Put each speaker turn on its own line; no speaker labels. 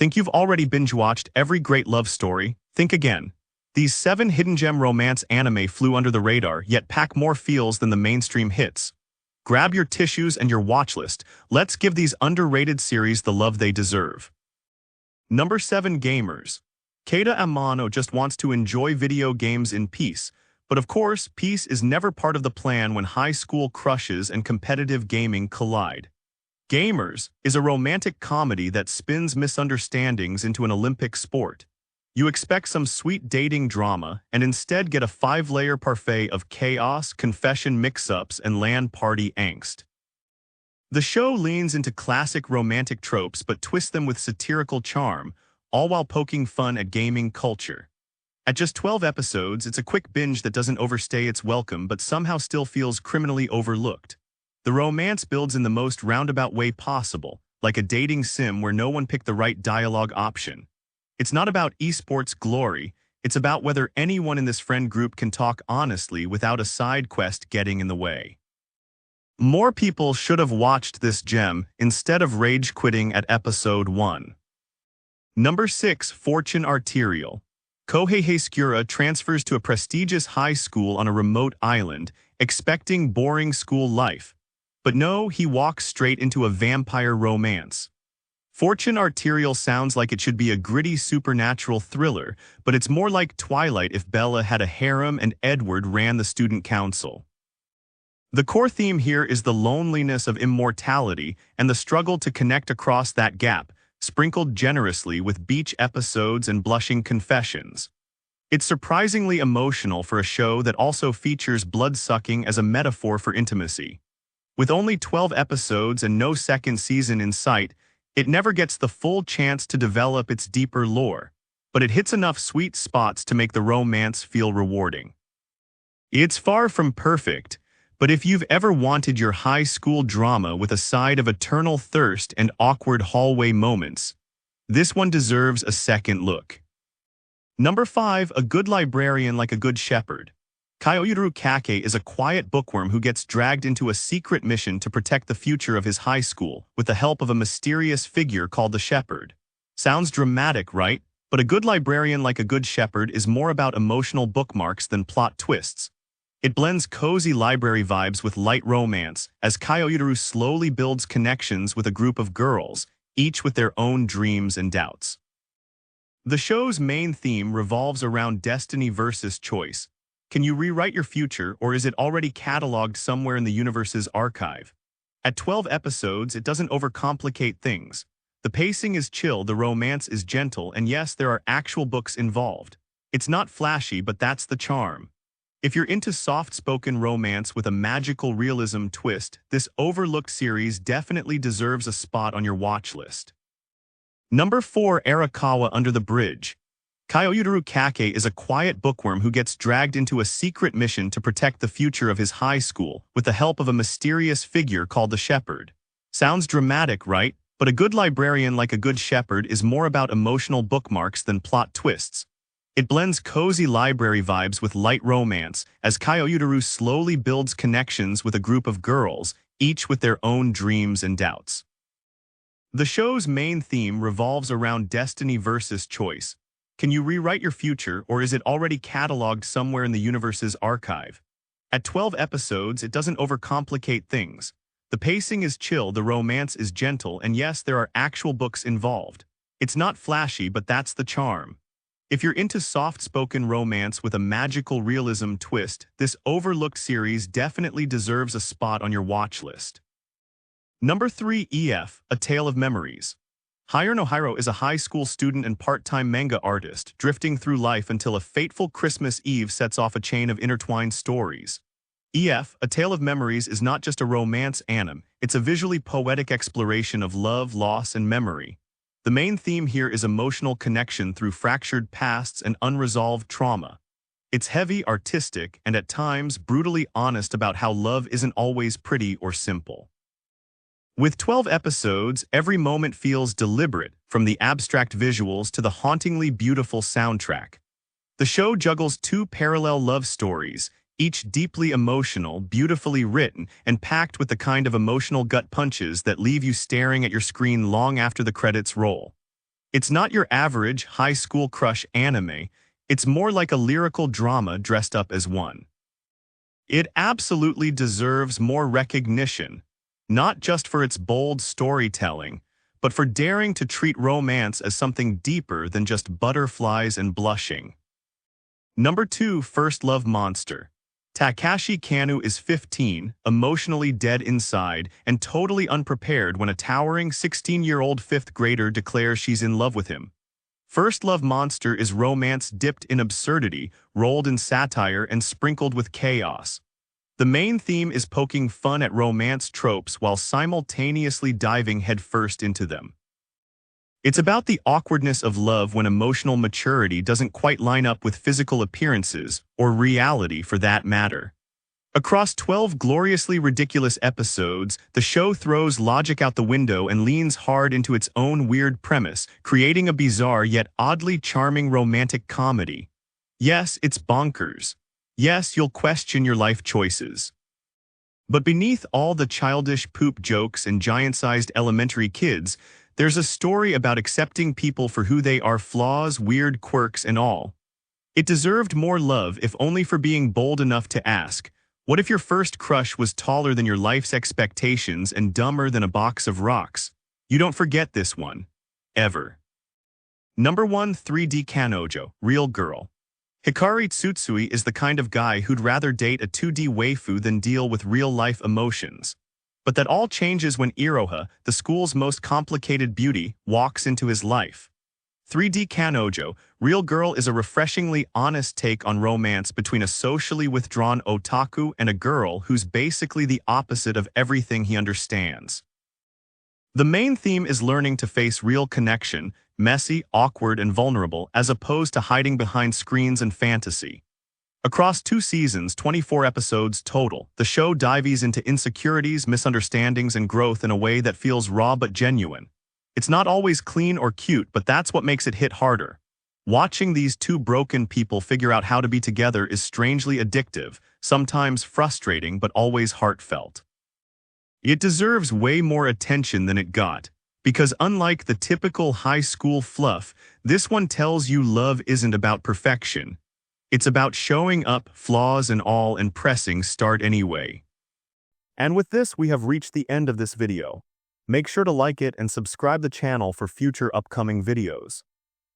Think you've already binge-watched every great love story? Think again. These 7 hidden gem romance anime flew under the radar, yet pack more feels than the mainstream hits. Grab your tissues and your watch list. Let's give these underrated series the love they deserve. Number 7. Gamers. Keita Amano just wants to enjoy video games in peace. But of course, peace is never part of the plan when high school crushes and competitive gaming collide. Gamers is a romantic comedy that spins misunderstandings into an Olympic sport. You expect some sweet dating drama and instead get a 5-layer parfait of chaos, confession mix-ups, and LAN party angst. The show leans into classic romantic tropes but twists them with satirical charm, all while poking fun at gaming culture. At just 12 episodes, it's a quick binge that doesn't overstay its welcome but somehow still feels criminally overlooked. The romance builds in the most roundabout way possible, like a dating sim where no one picked the right dialogue option. It's not about esports glory, it's about whether anyone in this friend group can talk honestly without a side quest getting in the way. More people should have watched this gem instead of rage quitting at episode 1. Number 6. Fortune Arterial. Kohei Hasekura transfers to a prestigious high school on a remote island, expecting boring school life. But no, he walks straight into a vampire romance. Fortune Arterial sounds like it should be a gritty supernatural thriller, but it's more like Twilight if Bella had a harem and Edward ran the student council. The core theme here is the loneliness of immortality and the struggle to connect across that gap, sprinkled generously with beach episodes and blushing confessions. It's surprisingly emotional for a show that also features blood-sucking as a metaphor for intimacy. With only 12 episodes and no second season in sight, it never gets the full chance to develop its deeper lore, but it hits enough sweet spots to make the romance feel rewarding. It's far from perfect, but if you've ever wanted your high school drama with a side of eternal thirst and awkward hallway moments, this one deserves a second look. Number 5. A Good Librarian Like a Good Shepherd. Kaoyuru Kake is a quiet bookworm who gets dragged into a secret mission to protect the future of his high school with the help of a mysterious figure called the Shepherd. Sounds dramatic, right? But A Good Librarian Like a Good Shepherd is more about emotional bookmarks than plot twists. It blends cozy library vibes with light romance as Kaoyuru slowly builds connections with a group of girls, each with their own dreams and doubts. The show's main theme revolves around destiny versus choice. Can you rewrite your future, or is it already cataloged somewhere in the universe's archive? At 12 episodes, it doesn't overcomplicate things. The pacing is chill, the romance is gentle, and yes, there are actual books involved. It's not flashy, but that's the charm. If you're into soft-spoken romance with a magical realism twist, this overlooked series definitely deserves a spot on your watch list. Number 4. Arakawa Under the Bridge. Kaoyuru Kake is a quiet bookworm who gets dragged into a secret mission to protect the future of his high school with the help of a mysterious figure called the Shepherd. Sounds dramatic, right? But A Good Librarian Like a Good Shepherd is more about emotional bookmarks than plot twists. It blends cozy library vibes with light romance as Kaoyuru slowly builds connections with a group of girls, each with their own dreams and doubts. The show's main theme revolves around destiny versus choice. Can you rewrite your future, or is it already cataloged somewhere in the universe's archive? At 12 episodes, it doesn't overcomplicate things. The pacing is chill, the romance is gentle, and yes, there are actual books involved. It's not flashy, but that's the charm. If you're into soft-spoken romance with a magical realism twist, this overlooked series definitely deserves a spot on your watch list. Number 3. EF, A Tale of Memories. Hiro no Hiro is a high school student and part-time manga artist, drifting through life until a fateful Christmas Eve sets off a chain of intertwined stories. EF, A Tale of Memories is not just a romance anime, it's a visually poetic exploration of love, loss, and memory. The main theme here is emotional connection through fractured pasts and unresolved trauma. It's heavy, artistic, and at times brutally honest about how love isn't always pretty or simple. With 12 episodes, every moment feels deliberate, from the abstract visuals to the hauntingly beautiful soundtrack. The show juggles 2 parallel love stories, each deeply emotional, beautifully written, and packed with the kind of emotional gut punches that leave you staring at your screen long after the credits roll. It's not your average high school crush anime, it's more like a lyrical drama dressed up as one. It absolutely deserves more recognition, not just for its bold storytelling, but for daring to treat romance as something deeper than just butterflies and blushing. Number 2, First Love Monster. Takashi Kanu is 15, emotionally dead inside, and totally unprepared when a towering 16-year-old fifth grader declares she's in love with him. First Love Monster is romance dipped in absurdity, rolled in satire, and sprinkled with chaos. The main theme is poking fun at romance tropes while simultaneously diving headfirst into them. It's about the awkwardness of love when emotional maturity doesn't quite line up with physical appearances, or reality for that matter. Across 12 gloriously ridiculous episodes, the show throws logic out the window and leans hard into its own weird premise, creating a bizarre yet oddly charming romantic comedy. Yes, it's bonkers. Yes, you'll question your life choices. But beneath all the childish poop jokes and giant-sized elementary kids, there's a story about accepting people for who they are, flaws, weird quirks, and all. It deserved more love if only for being bold enough to ask, what if your first crush was taller than your life's expectations and dumber than a box of rocks? You don't forget this one. Ever. Number 1, 3D Kanojo, Real Girl. Hikari Tsutsui is the kind of guy who'd rather date a 2D waifu than deal with real-life emotions. But that all changes when Iroha, the school's most complicated beauty, walks into his life. 3D Kanojo, Real Girl is a refreshingly honest take on romance between a socially withdrawn otaku and a girl who's basically the opposite of everything he understands. The main theme is learning to face real connection, messy, awkward, and vulnerable, as opposed to hiding behind screens and fantasy. Across 2 seasons, 24 episodes total, the show dives into insecurities, misunderstandings, and growth in a way that feels raw but genuine. It's not always clean or cute, but that's what makes it hit harder. Watching these two broken people figure out how to be together is strangely addictive, sometimes frustrating, but always heartfelt. It deserves way more attention than it got, because unlike the typical high school fluff, this one tells you love isn't about perfection. It's about showing up, flaws and all, and pressing start anyway. And with this, we have reached the end of this video. Make sure to like it and subscribe the channel for future upcoming videos.